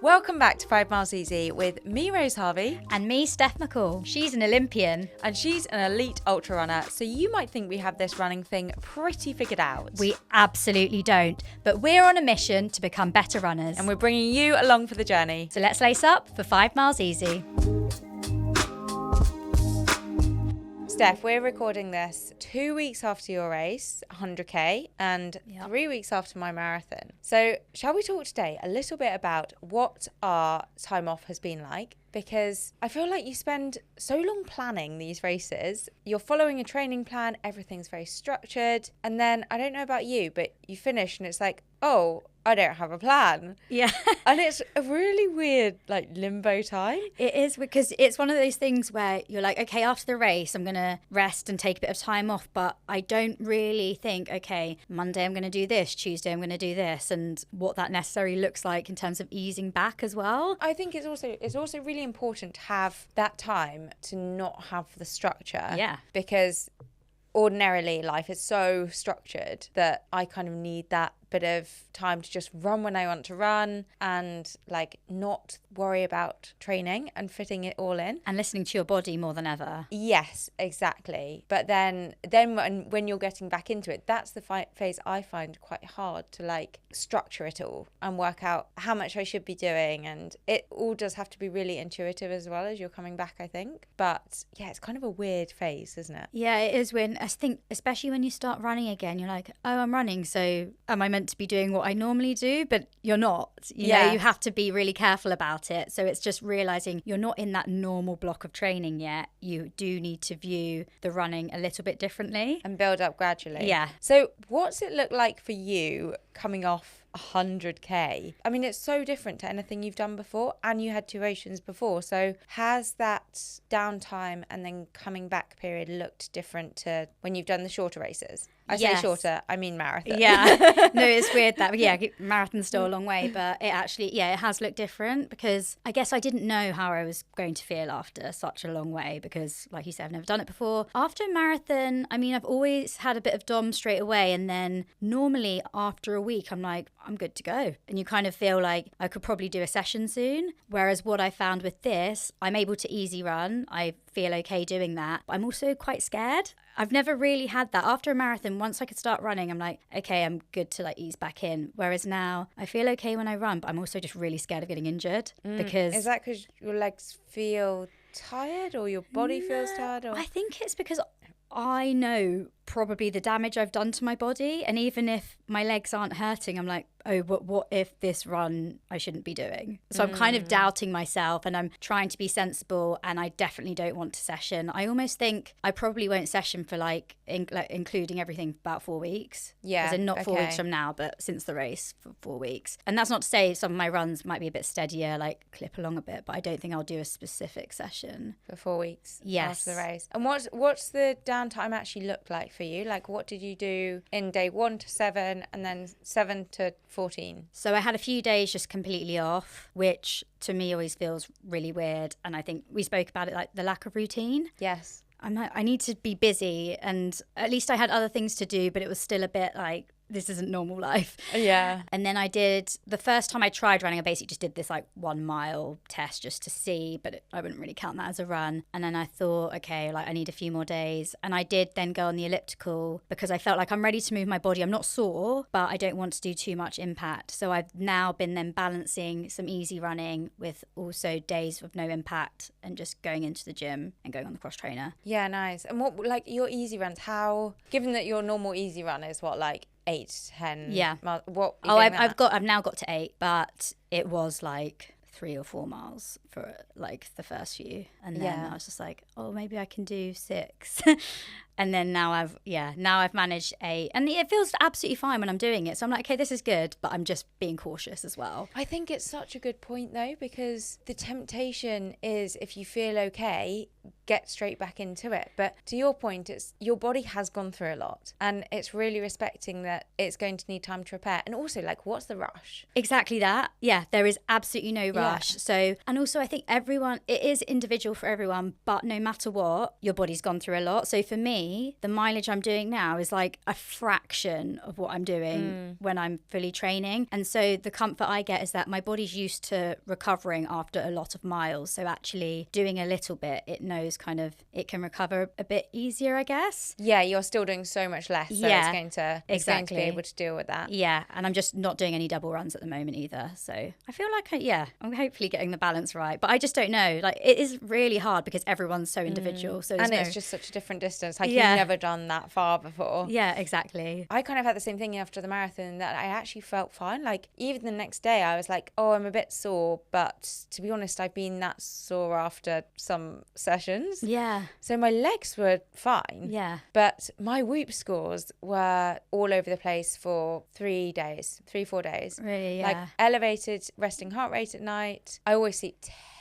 Welcome back to 5 Miles Easy with me, Rose Harvey. And me, Steph McCall. She's an Olympian. And she's an elite ultra runner, so you might think we have this running thing pretty figured out. We absolutely don't, but we're on a mission to become better runners. And we're bringing you along for the journey. So let's lace up for 5 Miles Easy. Steph, we're recording this 2 weeks after your race, 100k, and 3 weeks after my marathon. So shall we talk today a little bit about what our time off has been like? Because I feel like you spend so long planning these races. You're following a training plan, everything's very structured. And then, I don't know about you, but you finish and it's like, oh, I don't have a plan. Yeah. And it's a really weird, like, limbo time. It is, because it's one of those things where you're like, okay, after the race, I'm going to rest and take a bit of time off. But I don't really think, okay, Monday I'm going to do this, Tuesday I'm going to do this, and what that necessarily looks like in terms of easing back as well. I think it's also really important to have that time to not have the structure. Yeah. Because ordinarily life is so structured that I kind of need that bit of time to just run when I want to run and like not worry about training and fitting it all in. And listening to your body more than ever. Yes, exactly. But then when you're getting back into it, that's the phase I find quite hard to like structure it all and work out how much I should be doing. And it all does have to be really intuitive as well as you're coming back, I think. But yeah, it's kind of a weird phase, isn't it? Yeah, it is. When I think, especially when you start running again, you're like, oh, I'm running, so am I meant to be doing what I normally do? But you're not. You know, you have to be really careful about it. So it's just realizing you're not in that normal block of training yet. You do need to view the running a little bit differently and build up gradually. Yeah. So what's it look like for you coming off 100k? I mean, it's so different to anything you've done before, and you had 2 races before. So has that downtime and then coming back period looked different to when you've done the shorter races? I say shorter, I mean marathon. Yeah. No, it's weird that, marathon's still a long way, but it actually, it has looked different, because I guess I didn't know how I was going to feel after such a long way, because like you said, I've never done it before. After a marathon, I mean, I've always had a bit of DOM straight away, and then normally after a week, I'm like, I'm good to go. And you kind of feel like I could probably do a session soon. Whereas what I found with this, I'm able to easy run. I feel okay doing that. But I'm also quite scared. I've never really had that. After a marathon, once I could start running, I'm like, okay, I'm good to like ease back in. Whereas now I feel okay when I run, but I'm also just really scared of getting injured. Because is that because your legs feel tired or your body feels tired? Or? I think it's because I know probably the damage I've done to my body, and even if my legs aren't hurting, I'm like, oh, but what if this run I shouldn't be doing? So I'm kind of doubting myself, and I'm trying to be sensible, and I definitely don't want to session. I almost think I probably won't session for including everything, about 4 weeks. Yeah, as in not 4 weeks from now, but since the race for 4 weeks. And that's not to say some of my runs might be a bit steadier, like clip along a bit, but I don't think I'll do a specific session for 4 weeks. Yes. After the race. And what's the downtime actually look like for you? Like, what did you do in day 1 to 7 and then 7 to 14? So I had a few days just completely off, which to me always feels really weird. And I think we spoke about it, like the lack of routine. Yes. I'm like, I need to be busy, and at least I had other things to do, but it was still a bit like, this isn't normal life. Yeah. And then the first time I tried running, I basically just did this like 1 mile test just to see, but I wouldn't really count that as a run. And then I thought, okay, like I need a few more days. And I did then go on the elliptical because I felt like I'm ready to move my body. I'm not sore, but I don't want to do too much impact. So I've now been then balancing some easy running with also days of no impact and just going into the gym and going on the cross trainer. Yeah, nice. And what, like your easy runs, how, given that your normal easy run is what, like 8 to 10 miles, what? I've now got to 8, but it was like 3 or 4 miles for like the first few, and then I was just like, oh, maybe I can do 6. And then now I've managed 8, and it feels absolutely fine when I'm doing it. So I'm like, okay, this is good, but I'm just being cautious as well. I think it's such a good point though, because the temptation is, if you feel okay, get straight back into it. But to your point, it's your body has gone through a lot, and it's really respecting that it's going to need time to repair. And also, like, what's the rush? Exactly that. Yeah, there is absolutely no rush. Yeah. So, and also I think it is individual for everyone, but no matter what, your body's gone through a lot. So for me, me, the mileage I'm doing now is like a fraction of what I'm doing when I'm fully training. And so the comfort I get is that my body's used to recovering after a lot of miles. So actually doing a little bit, it knows kind of it can recover a bit easier, I guess. Yeah, you're still doing so much less, so Yeah, it's going to be able to deal with that. Yeah, and I'm just not doing any double runs at the moment either. So I feel like, I'm hopefully getting the balance right. But I just don't know. Like, it is really hard because everyone's so individual. So it's just such a different distance. Like, you've never done that far before. Yeah, exactly. I kind of had the same thing after the marathon, that I actually felt fine. Like, even the next day, I was like, oh, I'm a bit sore. But to be honest, I've been that sore after some sessions. Yeah. So my legs were fine. Yeah. But my Whoop scores were all over the place for 4 days. Really, yeah. Like, elevated resting heart rate at night. I always sleep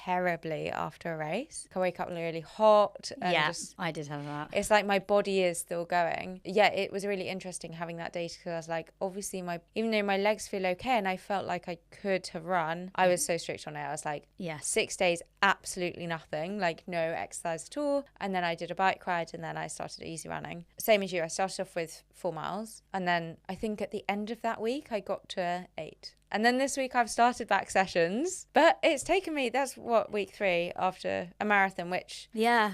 terribly after a race. I wake up really hot. And I did have that. It's like my body is still going. Yeah, it was really interesting having that data, because I was like, obviously, even though my legs feel okay and I felt like I could have run, I was so strict on it. I was like, 6 days, absolutely nothing, like no exercise at all. And then I did a bike ride, and then I started easy running. Same as you, I started off with 4 miles. And then I think at the end of that week, I got to 8. And then this week I've started back sessions, but it's taken me, that's what, week 3 after a marathon, which,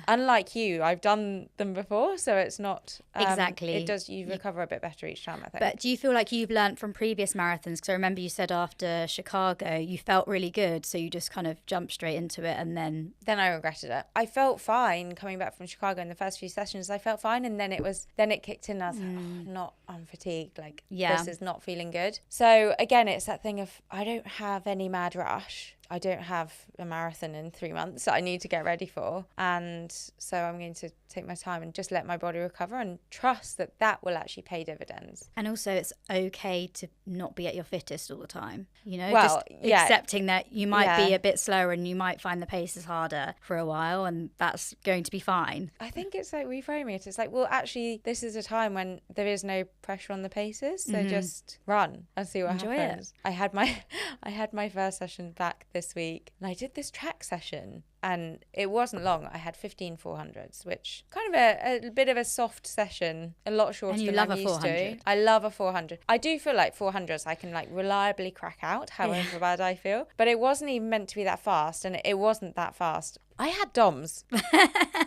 unlike you, I've done them before, so it's not, exactly. It does, you recover a bit better each time, I think. But do you feel like you've learnt from previous marathons? Because I remember you said after Chicago, you felt really good, so you just kind of jumped straight into it, and then I regretted it. I felt fine coming back from Chicago in the first few sessions. I felt fine, and then it kicked in. I was like, I'm fatigued. Like, this is not feeling good. So again, it's that thing of, I don't have any mad rush. I don't have a marathon in 3 months that I need to get ready for. And so I'm going to take my time and just let my body recover and trust that that will actually pay dividends. And also, it's okay to not be at your fittest all the time. You know, well, just accepting that you might be a bit slower and you might find the pace is harder for a while, and that's going to be fine. I think it's like reframing it. It's like, well, actually, this is a time when there is no pressure on the paces. So just run and see what happens. I had my first session back this week, and I did this track session, and it wasn't long. I had 15 400s, which kind of a bit of a soft session, a lot shorter than I'm used to. I love a 400. I do feel like 400s I can like reliably crack out, however bad I feel. But it wasn't even meant to be that fast, and it wasn't that fast. I had DOMs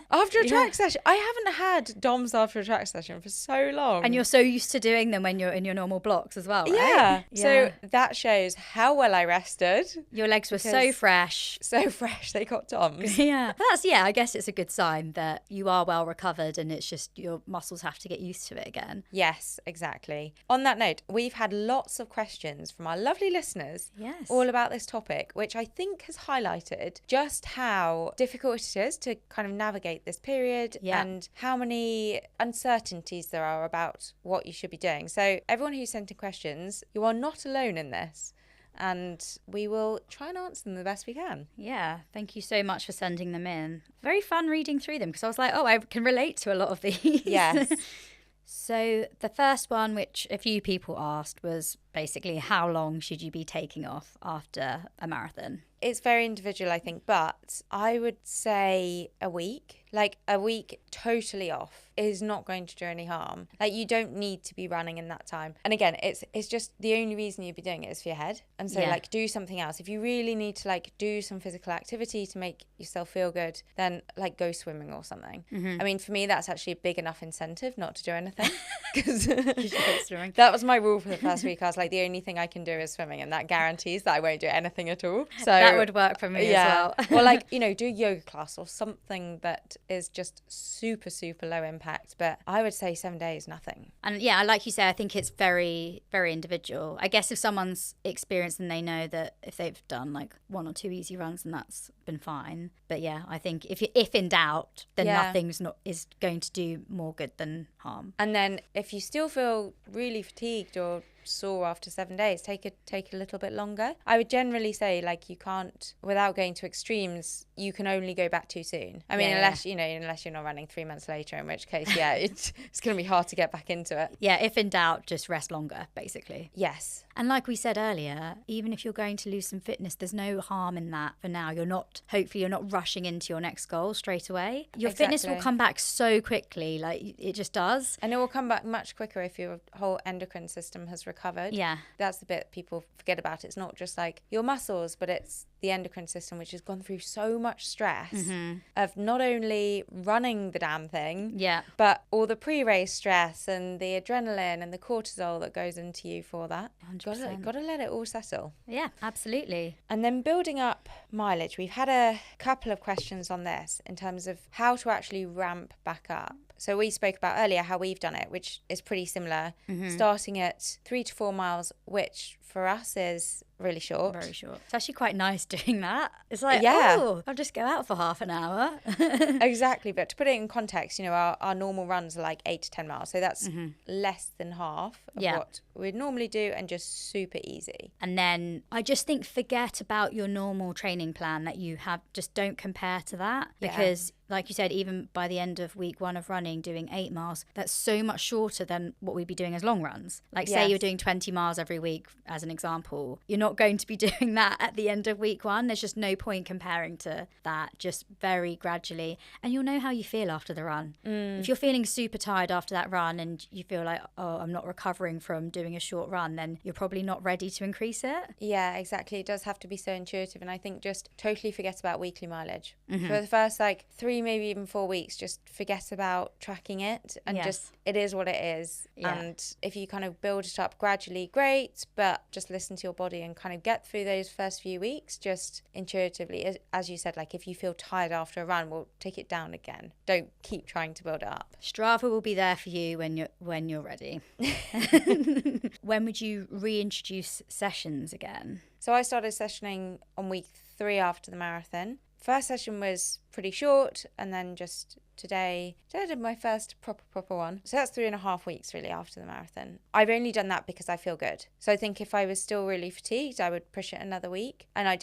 after a track session. I haven't had DOMs after a track session for so long. And you're so used to doing them when you're in your normal blocks as well, right? Yeah. So that shows how well I rested. Your legs were so fresh. So fresh, they got DOMs. Yeah. I guess it's a good sign that you are well recovered, and it's just your muscles have to get used to it again. Yes, exactly. On that note, we've had lots of questions from our lovely listeners all about this topic, which I think has highlighted just how difficult it is to kind of navigate this period and how many uncertainties there are about what you should be doing. So everyone who sent in questions, you are not alone in this, and we will try and answer them the best we can. Yeah, thank you so much for sending them in. Very fun reading through them, because I was like, I can relate to a lot of these. Yes. So the first one, which a few people asked, was basically, how long should you be taking off after a marathon? It's very individual, I think, but I would say a week. Like, a week totally off is not going to do any harm. Like, you don't need to be running in that time. And again, it's just the only reason you'd be doing it is for your head. And so like, do something else. If you really need to like do some physical activity to make yourself feel good, then like go swimming or something. I mean, for me, that's actually a big enough incentive not to do anything. Because that was my rule for the first week. I was like, the only thing I can do is swimming, and that guarantees that I won't do anything at all. So that would work for me as well. Or like, do a yoga class or something that is just super, super low impact. But I would say 7 days, nothing. And like you say, I think it's very, very individual. I guess if someone's experienced and they know that if they've done like 1 or 2 easy runs, then that's been fine. But I think if in doubt, then is going to do more good than harm. And then if you still feel really fatigued or sore after 7 days. Take a little bit longer. I would generally say, like, you can't, without going to extremes, you can only go back too soon. I mean, unless you're not running 3 months later, in which case, it's going to be hard to get back into it. Yeah, if in doubt, just rest longer, basically. Yes. And like we said earlier, even if you're going to lose some fitness, there's no harm in that for now. Hopefully you're not rushing into your next goal straight away. Your fitness will come back so quickly, like it just does. And it will come back much quicker if your whole endocrine system has recovered. Yeah. That's the bit people forget about. It's not just like your muscles, but it's the endocrine system, which has gone through so much stress of not only running the damn thing, but all the pre-race stress and the adrenaline and the cortisol that goes into you for that. 100%. Got to let it all settle. Yeah, absolutely. And then building up mileage, we've had a couple of questions on this in terms of how to actually ramp back up. So we spoke about earlier how we've done it, which is pretty similar, starting at 3 to 4 miles, which for us is really short. Very short. It's actually quite nice doing that. It's like, I'll just go out for half an hour. Exactly. But to put it in context, our normal runs are like 8 to 10 miles. So that's less than half of what we'd normally do and just super easy. And then I just think forget about your normal training plan that you have. Just don't compare to that because like you said, even by the end of week 1 of running, doing 8 miles, that's so much shorter than what we'd be doing as long runs. Like say you're doing 20 miles every week, as an example, you're not going to be doing that at the end of week 1. There's just no point comparing to that, just very gradually. And you'll know how you feel after the run. If you're feeling super tired after that run and you feel like, oh, I'm not recovering from doing a short run, then you're probably not ready to increase it. Yeah, exactly. It does have to be so intuitive. And I think just totally forget about weekly mileage. For the first 3, maybe even 4 weeks, just forget about tracking it and just it is what it is. And if you kind of build it up gradually, great, but just listen to your body and kind of get through those first few weeks just intuitively. As you said, like if you feel tired after a run, well, take it down again. Don't keep trying to build it up. Strava will be there for you when you're ready. When would you reintroduce sessions again? So I started sessioning on week 3 after the marathon. First session was pretty short, and then just today I did my first proper one. So that's 3.5 weeks really after the marathon. I've only done that because I feel good. So I think if I was still really fatigued, I would push it another week. And I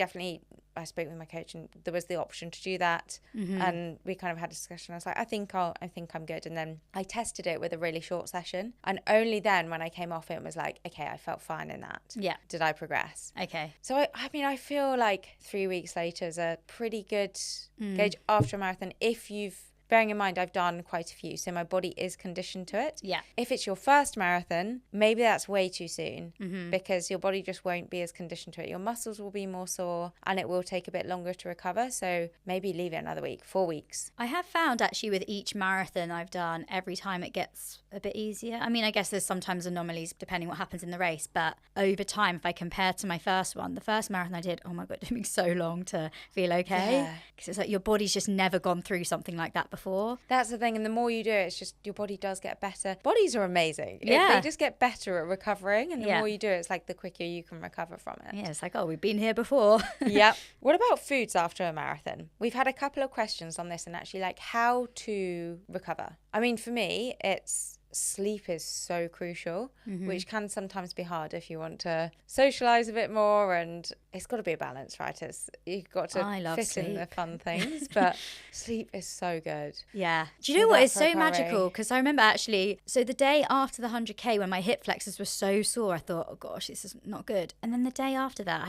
spoke with my coach and there was the option to do that. And we kind of had a discussion. I was like, I think I'm good. And then I tested it with a really short session. And only then when I came off it was like, okay, I felt fine in that. Yeah. Did I progress? Okay. So I feel like 3 weeks later is a pretty good gauge after a marathon if you've, bearing in mind I've done quite a few, so my body is conditioned to it. Yeah. If it's your first marathon, maybe that's way too soon because your body just won't be as conditioned to it. Your muscles will be more sore and it will take a bit longer to recover. So maybe leave it another week, 4 weeks. I have found actually with each marathon I've done, every time it gets a bit easier. I mean, I guess there's sometimes anomalies depending what happens in the race, but over time, if I compare to my first one, the first marathon I did, oh my God, it took me so long to feel okay. Because it's like your body's just never gone through something like that before. That's the thing, and the more you do it, it's just your body does get better. Bodies are amazing. Yeah. They just get better at recovering, and the more you do it, it's like the quicker you can recover from it. Yeah, it's like, oh, we've been here before. Yep. What about foods after a marathon? We've had a couple of questions on this and actually like how to recover. I mean, for me, it's sleep is so crucial, which can sometimes be hard if you want to socialize a bit more, and it's got to be a balance, right? You've got to fit in the fun things, but sleep is so good. Yeah. Do you know what is so magical? Because I remember actually, so the day after the 100K when my hip flexors were so sore, I thought, oh gosh, this is not good. And then the day after that, I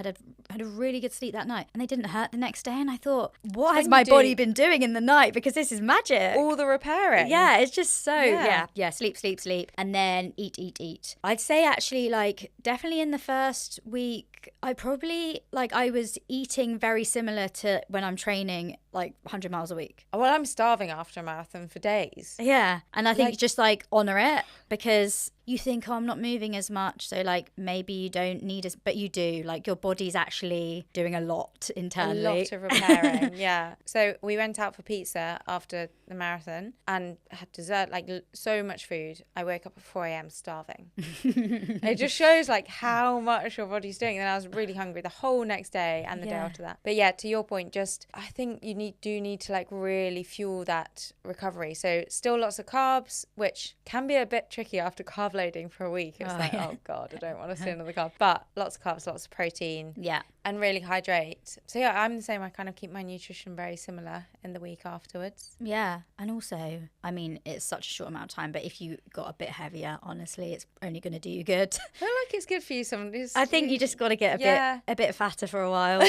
had a really good sleep that night and they didn't hurt the next day. And I thought, what has my body been doing in the night? Because this is magic. All the repairing. Yeah, it's just so, sleep. And then eat. I'd say actually like definitely in the first week, I was eating very similar to when I'm training like 100 miles a week. Well, I'm starving after a marathon for days. Yeah. And I think just like honour it because you think, oh, I'm not moving as much. So like maybe you don't need but you do. Like your body's actually doing a lot internally. A lot of repairing, yeah. So we went out for pizza after the marathon and had dessert, like so much food. I woke up at 4 a.m. starving. It just shows like how much your body's doing. And I was really hungry the whole next day and the day after that. But yeah, to your point, just I think you do need to like really fuel that recovery. So still lots of carbs, which can be a bit tricky after carb loading for a week. It's oh God, I don't want to see another carb. But lots of carbs, lots of protein. Yeah. And really hydrate. So yeah, I'm the same. I kind of keep my nutrition very similar in the week afterwards. Yeah. And also, I mean, it's such a short amount of time, but if you got a bit heavier, honestly, it's only going to do you good. I feel like it's good for you. I think you just got to get a bit fatter for a while.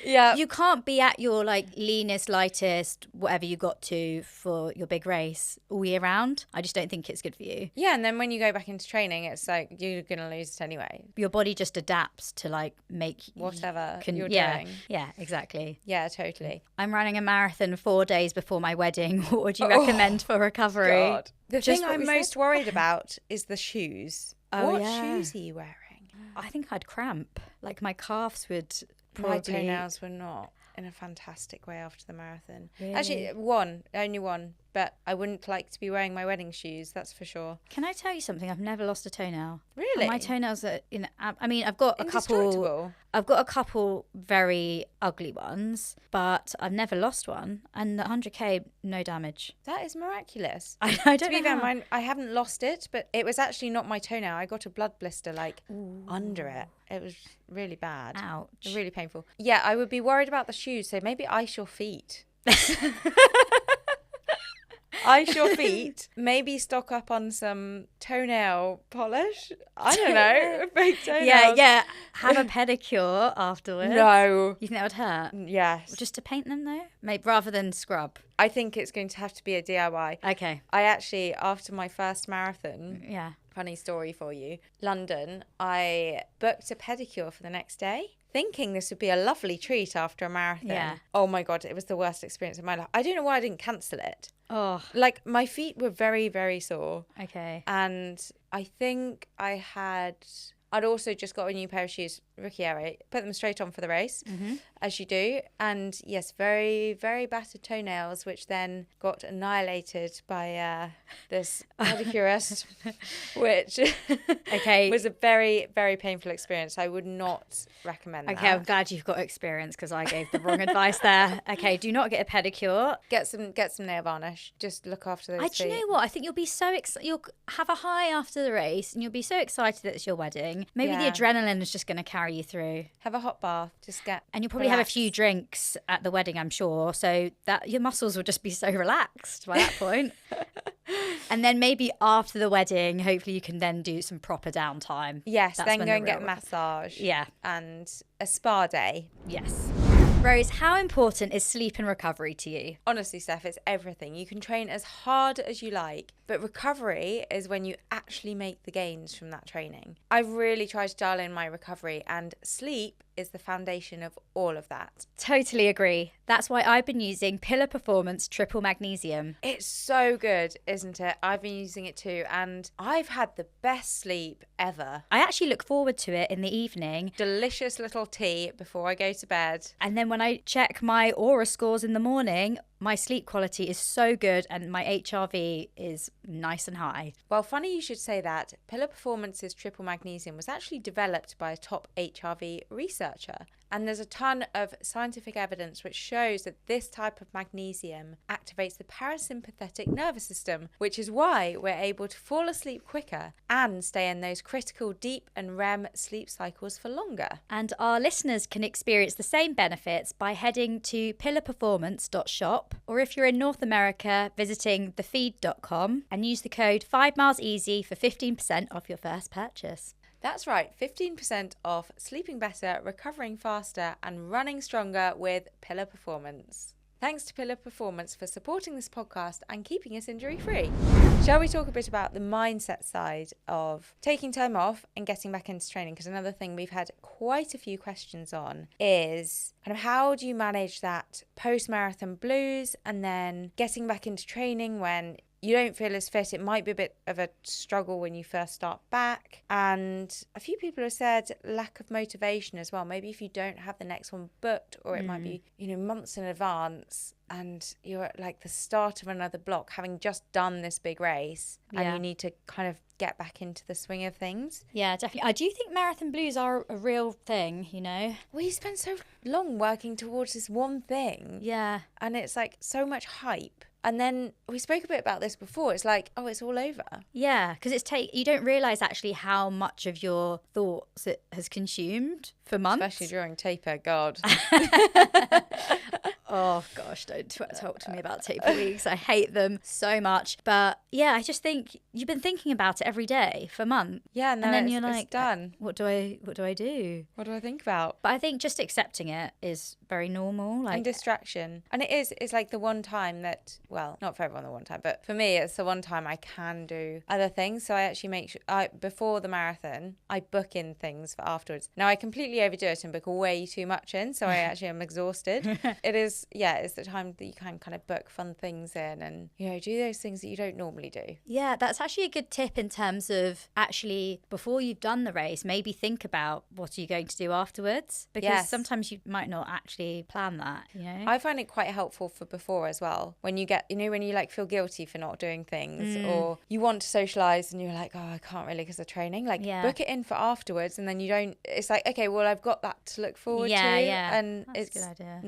Yeah. You can't be at your like leanest, lightest, whatever you got to for your big race all year round. I just don't think it's good for you. Yeah, and then when you go back into training, it's like you're going to lose it anyway. Your body just adapts to like make whatever you're doing. doing. Yeah, exactly. Yeah, totally. I'm running a marathon 4 days before my wedding. What would you recommend for recovery? God. The thing I'm most worried about is the shoes. What shoes are you wearing? I think I'd cramp. Like my calves would My toenails were not in a fantastic way after the marathon. Really? Actually, only one. But I wouldn't like to be wearing my wedding shoes, that's for sure. Can I tell you something? I've never lost a toenail. Really? And my toenails are, I mean, I've got a couple very ugly ones, but I've never lost one. And the 100K, no damage. That is miraculous. I don't to be know. fair, I haven't lost it, but it was actually not my toenail. I got a blood blister under it. It was really bad. Ouch. Really painful. Yeah, I would be worried about the shoes, so maybe ice your feet. Ice your feet. Maybe stock up on some toenail polish. I don't know. Fake toenails. Yeah. Have a pedicure afterwards. No. You think that would hurt? Yes. Just to paint them though? Maybe rather than scrub. I think it's going to have to be a DIY. Okay. I actually, after my first marathon, yeah. Funny story for you, London, I booked a pedicure for the next day, thinking this would be a lovely treat after a marathon. Yeah. Oh my God, it was the worst experience of my life. I don't know why I didn't cancel it. Oh. Like, my feet were very, very sore. Okay. And I think I'd also just got a new pair of shoes, rookie error, put them straight on for the race, as you do. And yes, very, very battered toenails, which then got annihilated by this pedicurist, which was a very, very painful experience. I would not recommend that. Okay, I'm glad you've got experience because I gave the wrong advice there. Okay, do not get a pedicure. Get some nail varnish. Just look after those feet. Do you know what? I think you'll be so excited. You'll have a high after the race and you'll be so excited that it's your wedding. Maybe the adrenaline is just going to carry you through. Have a hot bath. And you'll probably have a few drinks at the wedding, I'm sure. So that your muscles will just be so relaxed by that point. And then maybe after the wedding, hopefully you can then do some proper downtime. Yes, then go and get a massage. Yeah. And a spa day. Yes. Rose, how important is sleep and recovery to you? Honestly, Steph, it's everything. You can train as hard as you like, but recovery is when you actually make the gains from that training. I've really tried to dial in my recovery, and sleep is the foundation of all of that. Totally agree. That's why I've been using Pillar Performance Triple Magnesium. It's so good, isn't it? I've been using it too, and I've had the best sleep ever. I actually look forward to it in the evening. Delicious little tea before I go to bed. And then when I check my Aura scores in the morning, my sleep quality is so good and my HRV is nice and high. Well, funny you should say that. Pillar Performance's Triple Magnesium was actually developed by a top HRV researcher. And there's a ton of scientific evidence which shows that this type of magnesium activates the parasympathetic nervous system, which is why we're able to fall asleep quicker and stay in those critical deep and REM sleep cycles for longer. And our listeners can experience the same benefits by heading to pillarperformance.shop, or if you're in North America, visiting thefeed.com and use the code 5mileseasy for 15% off your first purchase. That's right, 15% off sleeping better, recovering faster, and running stronger with Pillar Performance. Thanks to Pillar Performance for supporting this podcast and keeping us injury-free. Shall we talk a bit about the mindset side of taking time off and getting back into training? Because another thing we've had quite a few questions on is kind of how do you manage that post-marathon blues and then getting back into training when you don't feel as fit. It might be a bit of a struggle when you first start back. And a few people have said lack of motivation as well. Maybe if you don't have the next one booked, or it might be, months in advance, and you're at like the start of another block, having just done this big race, and you need to kind of get back into the swing of things. Yeah, definitely. I do think marathon blues are a real thing, Well, you spend so long working towards this one thing. Yeah. And it's like so much hype. And then we spoke a bit about this before. It's like, oh, it's all over. Yeah, because you don't realise actually how much of your thoughts it has consumed for months. Especially during taper, God. Oh, gosh, don't talk to me about taper weeks. I hate them so much. But yeah, I just think you've been thinking about it every day for months. Yeah, no, and then you're like, done. What do I do? What do I think about? But I think just accepting it is very normal. And distraction. And it's like the one time that, well, not for everyone the one time, but for me, it's the one time I can do other things. So I actually make sure, before the marathon, I book in things for afterwards. Now, I completely overdo it and book way too much in, so I actually am exhausted. It's the time that you can kind of book fun things in and, do those things that you don't normally do. Yeah, that's actually a good tip in terms of actually, before you've done the race, maybe think about what are you going to do afterwards, because sometimes you might not actually plan that, I find it quite helpful for before as well. When you get, when you like feel guilty for not doing things, or you want to socialise and you're like, oh, I can't really because of training, book it in for afterwards, and then you don't, it's like, okay, well, I've got that to look forward to. And that's it's a good idea.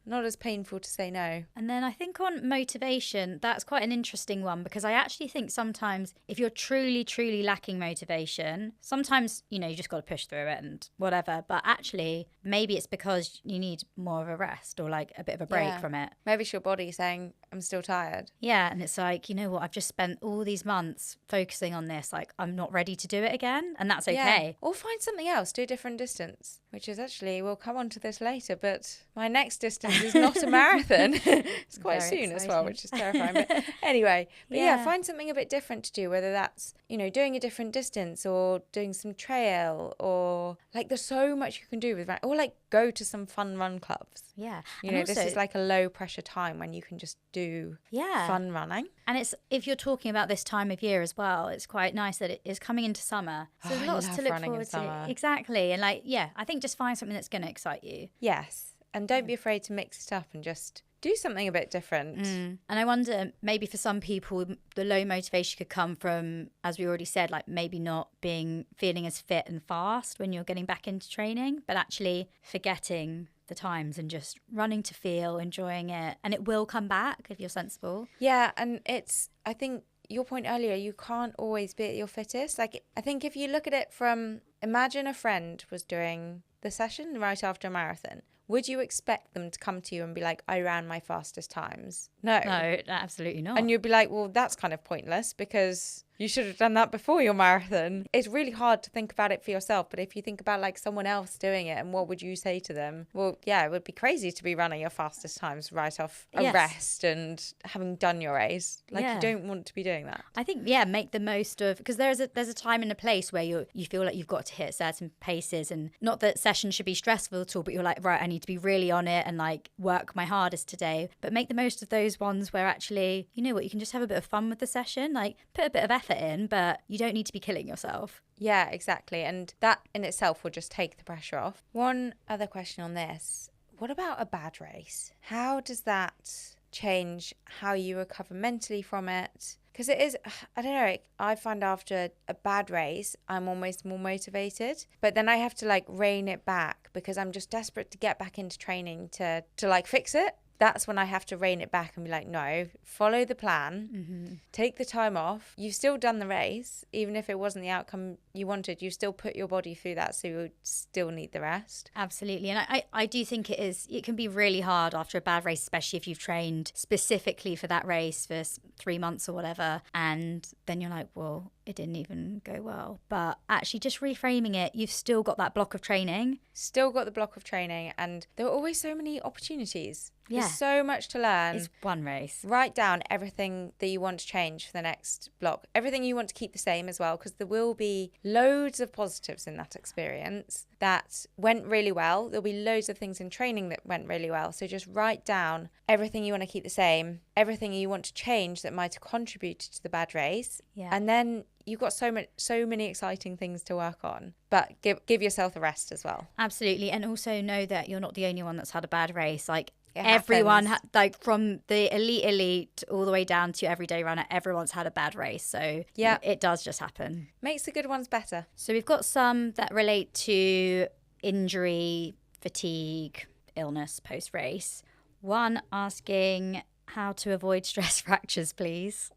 not as painful to say no. And then I think on motivation, that's quite an interesting one, because I actually think sometimes if you're truly, truly lacking motivation, sometimes, you just got to push through it and whatever. But actually, maybe it's because you need more of a rest or like a bit of a break from it. Maybe it's your body saying, I'm still tired. Yeah. And it's like, you know what? I've just spent all these months focusing on this. Like, I'm not ready to do it again. And that's okay. Or find something else, do a different distance, which is actually, we'll come on to this later, but my next distance is not a marathon. It's quite Very soon exciting. as well, which is terrifying. But anyway, find something a bit different to do, whether that's, doing a different distance or doing some trail, or like there's so much you can do with, or like go to some fun run clubs. Yeah. This is like a low pressure time when you can just do fun running. And it's, if you're talking about this time of year as well, it's quite nice that it is coming into summer. So there's lots to look forward to. Exactly. And I think just find something that's going to excite you. Yes. And don't be afraid to mix it up and just do something a bit different. And I wonder, maybe for some people, the low motivation could come from, as we already said, like maybe not feeling as fit and fast when you're getting back into training, but actually forgetting the times and just running to feel, enjoying it. And it will come back if you're sensible. Yeah, and I think your point earlier, you can't always be at your fittest. Like, I think if you look at it from, imagine a friend was doing the session right after a marathon. Would you expect them to come to you and be like, I ran my fastest times? No, absolutely not. And you'd be like, well, that's kind of pointless because you should have done that before your marathon. It's really hard to think about it for yourself. But if you think about like someone else doing it and what would you say to them? Well, yeah, it would be crazy to be running your fastest times right off a rest and having done your race. Like you don't want to be doing that. I think, make the most of, because there's a time and a place where you feel like you've got to hit certain paces, and not that sessions should be stressful at all, but you're like, right, I need to be really on it and like work my hardest today. But make the most of those ones where actually, you know what, you can just have a bit of fun with the session, like put a bit of effort in, but you don't need to be killing yourself. Yeah, exactly. And that in itself will just take the pressure off. One other question on this. What about a bad race? How does that change how you recover mentally from it? Because it is, I don't know, I find after a bad race, I'm almost more motivated. But then I have to like rein it back because I'm just desperate to get back into training to like fix it. That's when I have to rein it back and be like, no, follow the plan, take the time off. You've still done the race, even if it wasn't the outcome you wanted. You still put your body through that, so you still need the rest. Absolutely. And I do think it can be really hard after a bad race, especially if you've trained specifically for that race for 3 months or whatever. And then you're like, well, it didn't even go well. But actually just reframing it, you've still got that block of training. Still got the block of training, and there are always so many opportunities. Yeah. There's so much to learn. It's one race. Write down everything that you want to change for the next block. Everything you want to keep the same as well, because there will be loads of positives in that experience that went really well. There'll be loads of things in training that went really well. So just write down everything you want to keep the same, everything you want to change that might have contributed to the bad race. Yeah. And then you've got so many exciting things to work on, but give yourself a rest as well. Absolutely. And also know that you're not the only one that's had a bad race. Like, It everyone, happens. like from the elite all the way down to everyday runner, everyone's had a bad race. So Yeah. it does just happen. Makes the good ones better. So we've got some that relate to injury, fatigue, illness post-race. One asking how to avoid stress fractures, please.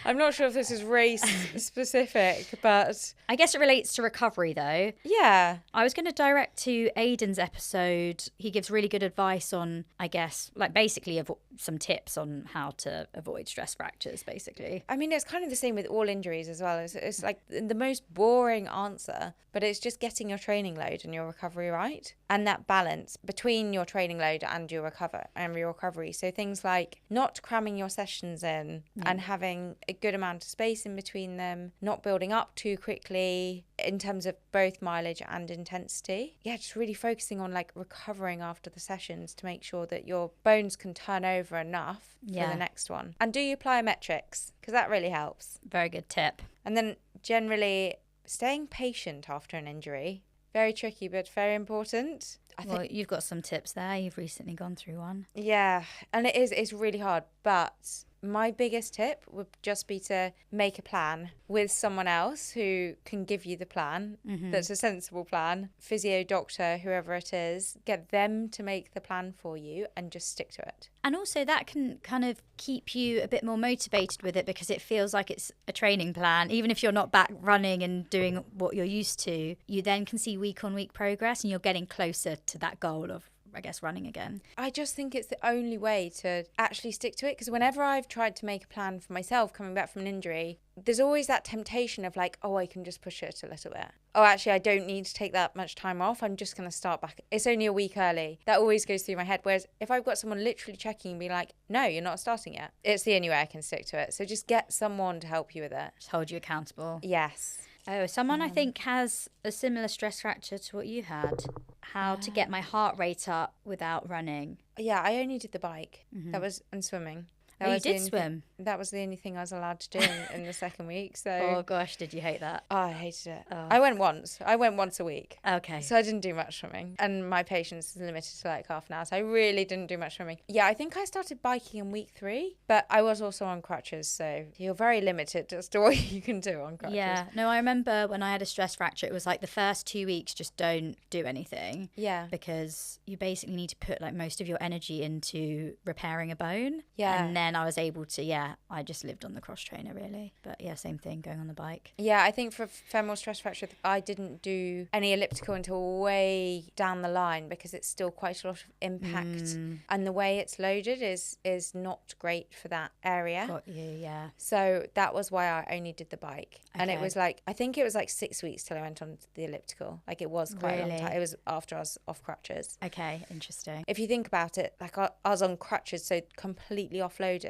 I'm not sure if this is race specific, but I guess it relates to recovery though. yeah. I was going to direct to Aidan's episode. He gives really good advice on, I guess, like basically some tips on how to avoid stress fractures, basically. I mean, it's kind of the same with all injuries as well. It's like the most boring answer, but it's just getting your training load and your recovery right, and that balance between your training load and your recovery. So things like not cramming your sessions in and having a good amount of space in between them, not building up too quickly in terms of both mileage and intensity. Yeah, just really focusing on like recovering after the sessions to make sure that your bones can turn over enough for the next one. And do your plyometrics, because that really helps. Very good tip. And then generally staying patient after an injury. Very tricky, but very important. Well, you've got some tips there. You've recently gone through one. Yeah, and it's really hard, but my biggest tip would just be to make a plan with someone else who can give you the plan. That's a sensible plan. Physio, doctor, whoever it is, get them to make the plan for you and just stick to it. And also that can kind of keep you a bit more motivated with it, because it feels like it's a training plan. Even if you're not back running and doing what you're used to, you then can see week on week progress and you're getting closer to that goal of, I guess, running again. I just think it's the only way to actually stick to it, because whenever I've tried to make a plan for myself coming back from an injury, there's always that temptation of like, oh, I can just push it a little bit. Oh, actually, I don't need to take that much time off. I'm just going to start back. It's only a week early. That always goes through my head. Whereas if I've got someone literally checking and be like, no, you're not starting yet, it's the only way I can stick to it. So just get someone to help you with it. Just hold you accountable. Yes. Oh, someone I think has a similar stress fracture to what you had. How to get my heart rate up without running. Yeah, I only did the bike. That was, and swimming. You did swim? That was the only thing I was allowed to do in the second week. So. Oh gosh, did you hate that? Oh, I hated it. Oh. I went once a week. Okay. So I didn't do much swimming. And my patience is limited to like half an hour. So I really didn't do much swimming. Yeah, I think I started biking in week 3. But I was also on crutches. So you're very limited as to what you can do on crutches. Yeah. No, I remember when I had a stress fracture, it was like the first 2 weeks, just don't do anything. Yeah. Because you basically need to put like most of your energy into repairing a bone. Yeah. And then I was able to, I just lived on the cross trainer really. But yeah, same thing, going on the bike. Yeah, I think for femoral stress fracture, I didn't do any elliptical until way down the line, because it's still quite a lot of impact. And the way it's loaded is not great for that area. Got you, yeah. So that was why I only did the bike. Okay. And it was like, I think it was like 6 weeks till I went on the elliptical. Like it was quite a long time. It was after I was off crutches. Okay, interesting. If you think about it, like I was on crutches, so completely offloading,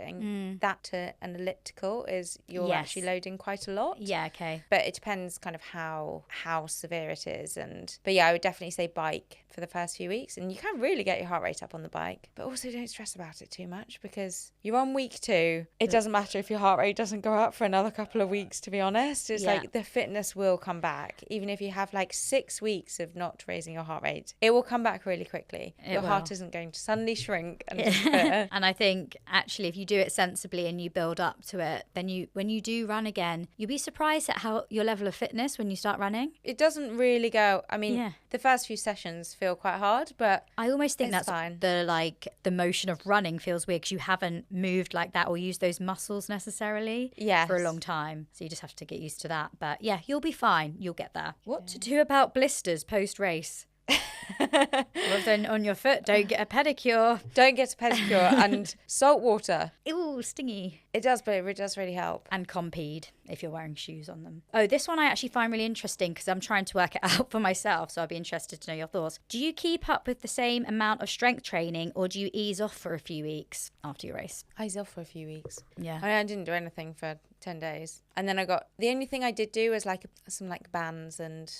that to an elliptical is you're actually loading quite a lot. Yeah, okay. But it depends kind of how severe it is. But yeah, I would definitely say bike for the first few weeks, and you can really get your heart rate up on the bike. But also don't stress about it too much, because you're on week 2. It doesn't matter if your heart rate doesn't go up for another couple of weeks, to be honest. It's like the fitness will come back. Even if you have like 6 weeks of not raising your heart rate, it will come back really quickly. Your heart isn't going to suddenly shrink. And I think actually if you do it sensibly and you build up to it, then when you do run again, you'll be surprised at how your level of fitness when you start running. It doesn't really go, I mean, the first few sessions feel quite hard, but I almost think that's fine. The motion of running feels weird because you haven't moved like that or used those muscles necessarily for a long time. So you just have to get used to that. But yeah, you'll be fine. You'll get there. What to do about blisters post-race? Well, then on your foot, don't get a pedicure. Don't get a pedicure. And salt water. Ooh, stingy. It does, but it does really help. And Compeed if you're wearing shoes on them. Oh, this one I actually find really interesting because I'm trying to work it out for myself, so I'd be interested to know your thoughts. Do you keep up with the same amount of strength training, or do you ease off for a few weeks after your race? I was off for a few weeks. Yeah. I didn't do anything for 10 days. And then the only thing I did do was like some like bands and,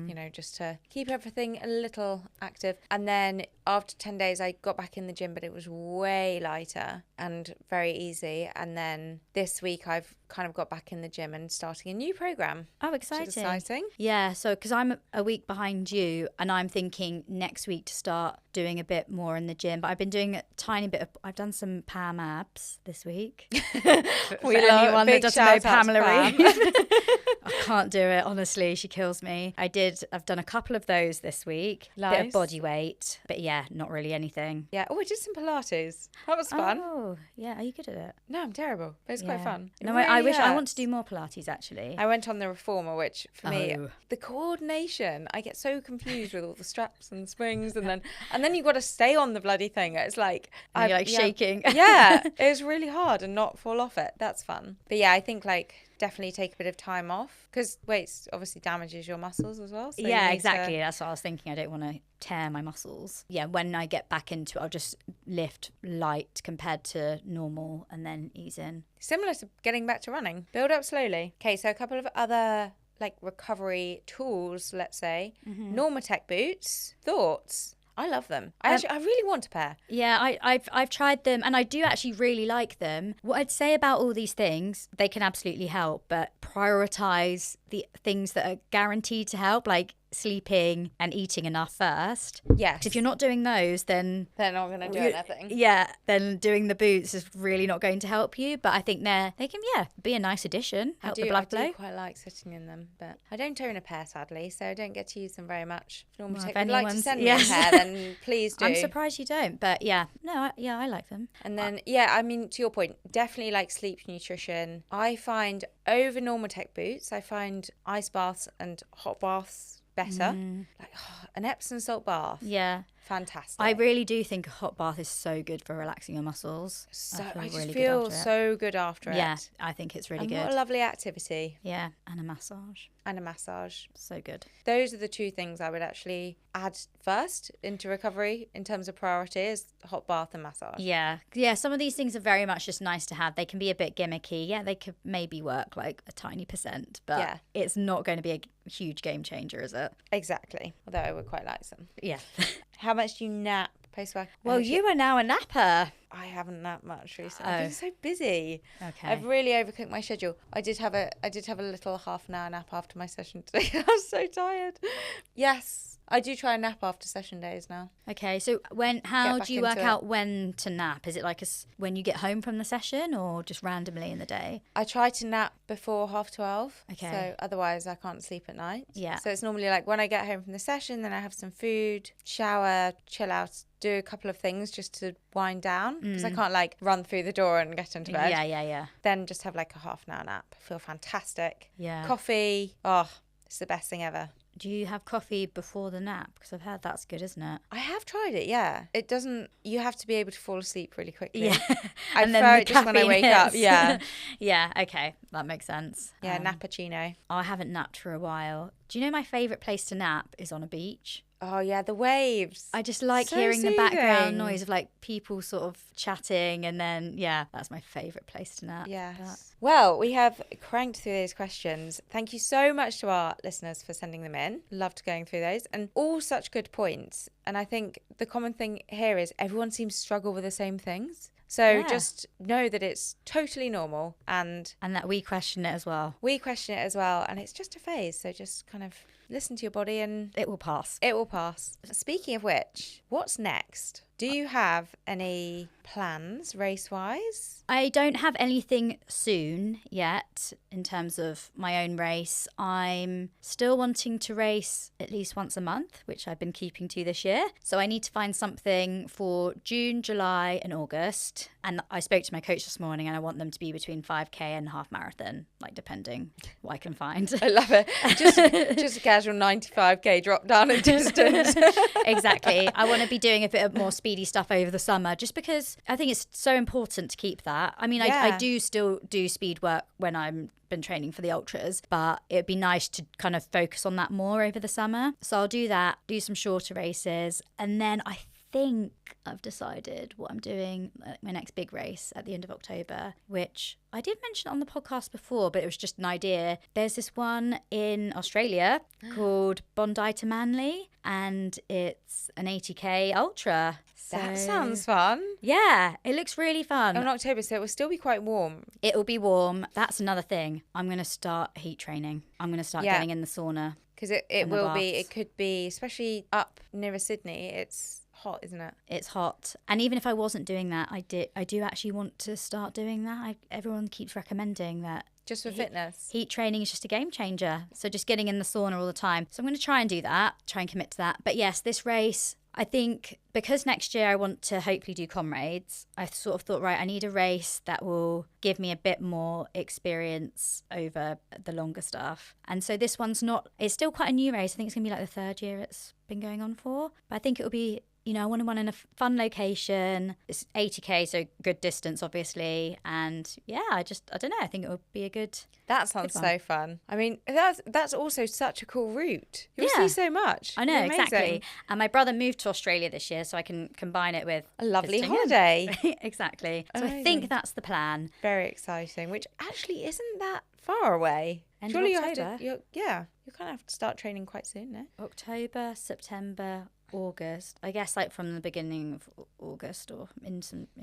you know, just to keep everything a little active. And then after 10 days, I got back in the gym, but it was way lighter and very easy. And then this week I've kind of got back in the gym and starting a new program. Oh, exciting. Which is exciting. Yeah, so because I'm a week behind you and I'm thinking next week to start doing a bit more in the gym. But I've been doing a tiny bit I've done some Pam abs this week. We love anyone that doesn't know Pamela Pam. Reed. I can't do it, honestly. She kills me. I've done a couple of those this week. Nice. Bit of body weight. But yeah, not really anything. Yeah. Oh, I did some Pilates. That was fun. Oh, yeah. Are you good at it? No, I'm terrible. But it's quite fun. It No, really I wish I hurts. want to do more Pilates actually. I went on the reformer, which for me, Oh. the coordination, I get so confused with all the straps and springs, and then you've got to stay on the bloody thing. It's like And you're like shaking. Yeah, it was really hard and not fall off it. That's fun. But yeah, I think like definitely take a bit of time off because weights obviously damages your muscles as well. So Yeah, exactly. That's what I was thinking. I don't want to tear my muscles. Yeah, when I get back into it, I'll just lift light compared to normal and then ease in. Similar to getting back to running. Build up slowly. Okay, so a couple of other like recovery tools, let's say. Normatec boots. Thoughts? I love them. I really want a pair. Yeah, I've tried them and I do actually really like them. What I'd say about all these things, they can absolutely help, but prioritize the things that are guaranteed to help, like sleeping and eating enough first. Yes. 'Cause if you're not doing those, then They're not going to do anything. yeah, then doing the boots is really not going to help you. But I think they can be a nice addition. Help the blood I flow. do quite like sitting in them, but I don't own a pair sadly, so I don't get to use them very much. If Well, if Normatec would like to anyone's- send me yes. a pair, then please do. I'm surprised you don't, but yeah, no, I like them. And then, I mean, to your point, definitely like sleep nutrition. I find over Normatec boots, I find ice baths and hot baths better. Like an Epsom salt bath. Yeah. Fantastic. I really do think a hot bath is so good for relaxing your muscles. So I I just really feel good after it. so good after it. Yeah, I think it's really And good. what a lovely activity. Yeah, and a massage. And a massage. So good. Those are the two things I would actually add first into recovery in terms of priority is hot bath and massage. Yeah. Yeah, some of these things are very much just nice to have. They can be a bit gimmicky. Yeah, they could maybe work like a tiny %, but it's not going to be a huge game changer, is it? Exactly. Although I would quite like some. Yeah. How much do you nap post-work? Well, you are now a napper. I haven't napped much recently. I've been so busy. Okay. I've really overcooked my schedule. I did have a little half an hour nap after my session today. I was so tired. Yes, I do try and nap after session days now. Okay, so how back do you work into it. out when to nap? Is it like when you get home from the session or just randomly in the day? I try to nap before 12:30. Okay. So otherwise I can't sleep at night. Yeah. So it's normally like when I get home from the session, then I have some food, shower, chill out, do a couple of things just to wind down because I can't like run through the door and get into bed. Yeah. Then just have like a half an hour nap. Feel fantastic. Yeah. Coffee. Oh, it's the best thing ever. Do you have coffee before the nap? Because I've heard that's good, isn't it? I have tried it, yeah. It doesn't, you have to be able to fall asleep really quickly. Yeah. I And then prefer the it just when I caffeine wake up, hits. yeah. Yeah, okay. That makes sense. Yeah, nappuccino. I haven't napped for a while. Do you know my favourite place to nap is on a beach? Oh, yeah, the waves. I just like So hearing the background soothing. noise of like people sort of chatting and then, yeah, that's my favourite place to nap. Yes. Well, we have cranked through those questions. Thank you so much to our listeners for sending them in. Loved going through those and all such good points. And I think the common thing here is everyone seems to struggle with the same things. So just know that it's totally normal and that we question it as well. we question it as well. And it's just a phase. So just kind of listen to your body and It will pass. it will pass. Speaking of which, what's next? Do you have any plans race-wise? I don't have anything soon yet in terms of my own race. I'm still wanting to race at least once a month, which I've been keeping to this year. So I need to find something for June, July and August. And I spoke to my coach this morning and I want them to be between 5K and half marathon, like depending what I can find. I love it. Just a casual 95K drop down in distance. Exactly. I want to be doing a bit of more speedy stuff over the summer just because I think it's so important to keep that. I mean, I do still do speed work when I'm been training for the ultras, but it'd be nice to kind of focus on that more over the summer. So I'll do that, do some shorter races, and then I think I've decided what I'm doing my next big race at the end of October, which I did mention on the podcast before, but it was just an idea. There's this one in Australia called Bondi to Manly, and it's an 80k ultra. That sounds fun. Yeah, it looks really fun. In October, so it will still be quite warm. It will be warm. That's another thing. I'm going to start heat training. I'm going to start getting in the sauna. Because it will be, it could be, especially up nearer Sydney, it's hot, isn't it? It's hot. And even if I wasn't doing that, I do actually want to start doing that. Everyone keeps recommending that. Just for fitness. Heat training is just a game changer. So just getting in the sauna all the time. So I'm going to try and do that, try and commit to that. But yes, this race, I think because next year I want to hopefully do comrades, I sort of thought, right, I need a race that will give me a bit more experience over the longer stuff. And so this one's it's still quite a new race. I think it's going to be like the third year it's been going on for. But I think it will be, I want one in a fun location. It's 80k, so good distance, obviously. And yeah, I don't know. I think it would be a good. That sounds so fun. I mean, that's also such a cool route. You'll see so much. I know, exactly. And my brother moved to Australia this year, so I can combine it with a lovely holiday. Exactly. So Amazing. I think that's the plan. Very exciting, which actually isn't that far away. Surely you have to. You kind of have to start training quite soon, no? October, September, August. I guess like from the beginning of August or in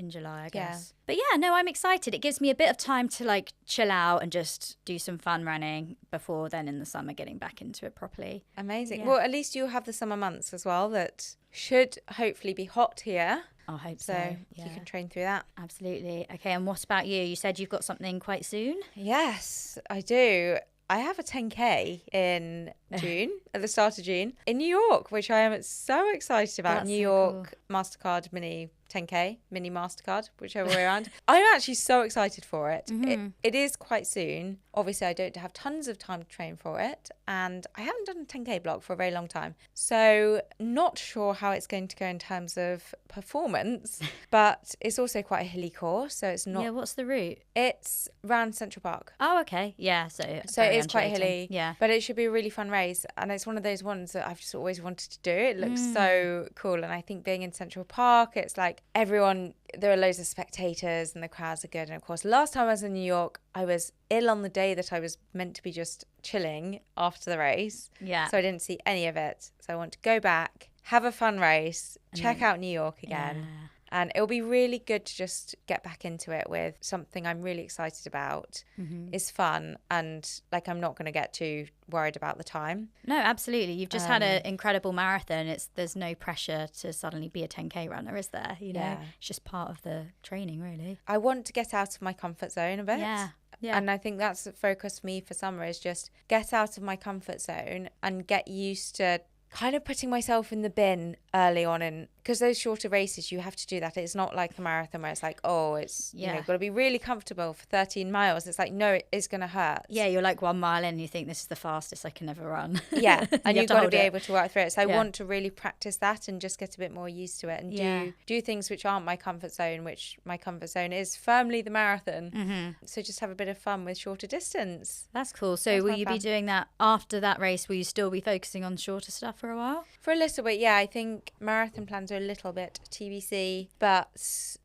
July, I guess. But yeah, no, I'm excited. It gives me a bit of time to like chill out and just do some fun running before then in the summer getting back into it properly. Amazing. Yeah. Well, at least you'll have the summer months as well that should hopefully be hot here. I hope so. So you can train through that. Absolutely. Okay, and what about you? You said you've got something quite soon? Yes, I do. I have a 10K in June, at the start of June, in New York, which I am so excited about. That's New so York MasterCard Mini 10K, Mini MasterCard, whichever way around. I'm actually so excited for it. Mm-hmm. It is quite soon. Obviously, I don't have tons of time to train for it, and I haven't done a 10K block for a very long time. So not sure how it's going to go in terms of performance, but it's also quite a hilly course, so it's not... Yeah, what's the route? It's around Central Park. Oh, okay. Yeah, so it is quite hilly. Yeah. But it should be a really fun race. And it's one of those ones that I've just always wanted to do. It looks so cool. And I think being in Central Park, it's like everyone, there are loads of spectators and the crowds are good. And of course, last time I was in New York, I was ill on the day that I was meant to be just chilling after the race. Yeah. So I didn't see any of it. So I want to go back, have a fun race, check out New York again. Yeah. And it'll be really good to just get back into it with something I'm really excited about. It's fun, and like I'm not going to get too worried about the time. No, absolutely. You've just had an incredible marathon. There's no pressure to suddenly be a 10K runner, is there? It's just part of the training, really. I want to get out of my comfort zone a bit. Yeah. And I think that's the focus for me for summer, is just get out of my comfort zone and get used to kind of putting myself in the bin early on, and because those shorter races you have to do that. It's not like a marathon where it's like, oh, it's got to be really comfortable for 13 miles. It's like, no, it's going to hurt. Yeah, you're like 1 mile in and you think this is the fastest I can ever run. Yeah, and you've got to be able to work through it. So I want to really practice that and just get a bit more used to it, and do things which aren't my comfort zone, which my comfort zone is firmly the marathon. So just have a bit of fun with shorter distance. That's cool. So will you be doing that after that race? Will you still be focusing on shorter stuff for a while? For a little bit, yeah. I think marathon plans are a little bit TBC, but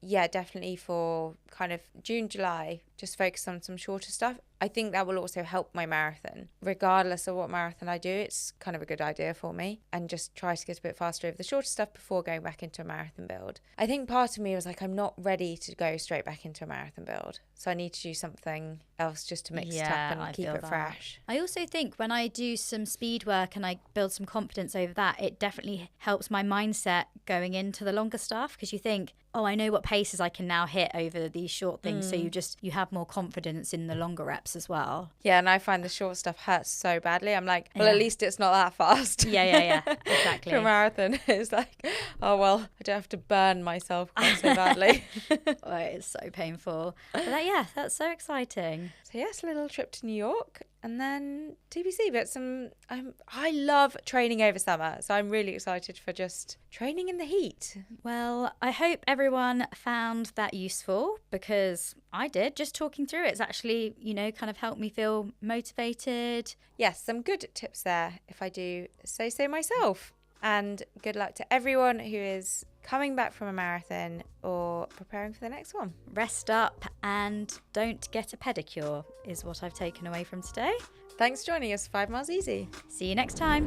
yeah, definitely for kind of June, July, just focus on some shorter stuff. I think that will also help my marathon. Regardless of what marathon I do, it's kind of a good idea for me, and just try to get a bit faster over the shorter stuff before going back into a marathon build. I think part of me was like, I'm not ready to go straight back into a marathon build, so I need to do something else just to mix it up and keep it fresh. I also think when I do some speed work and I build some confidence over that, it definitely helps my mindset going into the longer stuff, because you think, oh, I know what paces I can now hit over these short things. So you have more confidence in the longer reps as well. Yeah, and I find the short stuff hurts so badly. I'm like, well, at least it's not that fast. Yeah, exactly. For a marathon, it's like, oh, well, I don't have to burn myself quite so badly. Oh, it's so painful. But that's so exciting. So yes, a little trip to New York and then TBC. But I love training over summer, so I'm really excited for just training in the heat. Well, I hope everyone found that useful, because I did. Just talking through it's actually, kind of helped me feel motivated. Yes, some good tips there, if I do say so myself. And good luck to everyone who is coming back from a marathon or preparing for the next one. Rest up and don't get a pedicure is what I've taken away from today. Thanks for joining us for 5 Miles Easy. See you next time.